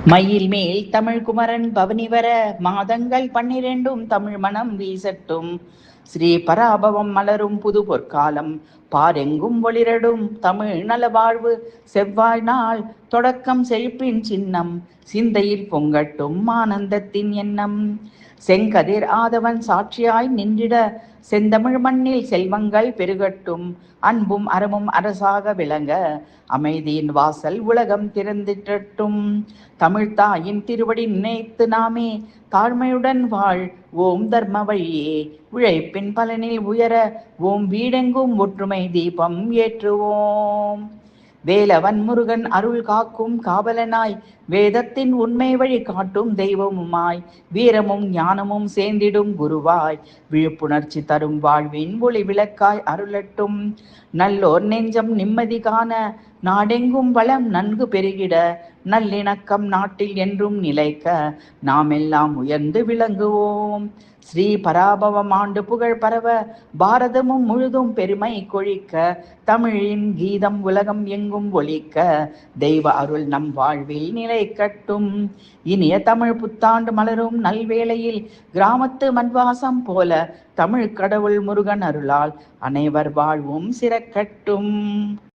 மயில் மேல் தமிழ் குமரன் பவனி வர மாதங்கள் 12 தமிழ் மனம் வீசட்டும். ஸ்ரீ பராபவம் மலரும் புது பொற்காலம் பாரெங்கும் ஒளிரடும் தமிழ் நலவாழ்வு செவ்வாய் நாள் தொடக்கம் செழிப்பின் சின்னம் சிந்தையில் பொங்கட்டும் ஆனந்தத்தின் எண்ணம். செங்கதிர் ஆதவன் சாட்சியாய் நின்றிட செந்தமிழ் மண்ணில் செல்வங்கள் பெருகட்டும். அன்பும் அறமும் அரசாக விளங்க அமைதியின் வாசல் உலகம் திறந்திடட்டும். தமிழ்த்தாயின் திருவடி நினைத்து நாமே தாழ்மையுடன் வாழ் ஓம் தர்ம வழியே உழைப்பின் பலனில் உயர ஓம் வீடெங்கும் ஒற்றுமை தீபம் ஏற்றுவோம். வேலவன் முருகன் அருள் காக்கும் காவலனாய் வேதத்தின் உண்மை வழி காட்டும் தெய்வமுமாய் வீரமும் ஞானமும் சேர்ந்திடும் குருவாய் விழிப்புணர்ச்சி தரும் வாழ்வின் ஒளி விளக்காய் அருளட்டும். நல்லோர் நெஞ்சம் நிம்மதி காண நாடெங்கும் வளம் நன்கு பெருகிட நல்லிணக்கம் நாட்டில் என்றும் நிலைக்க நாம் எல்லாம் உயர்ந்து விளங்குவோம். ஸ்ரீ பராபவம் ஆண்டு புகழ் பரவ பாரதமும் முழுதும் பெருமை கொழிக்க தமிழின் கீதம் உலகம் எங்கும் ஒலிக்க தெய்வ அருள் நம் வாழ்வில் நிலை கட்டும். இனிய தமிழ் புத்தாண்டு மலரும் நல்வேளையில் கிராமத்து மண்வாசம் போல தமிழ் கடவுள் முருகன் அருளால் அனைவர் வாழ்வும் சிறக்கட்டும்.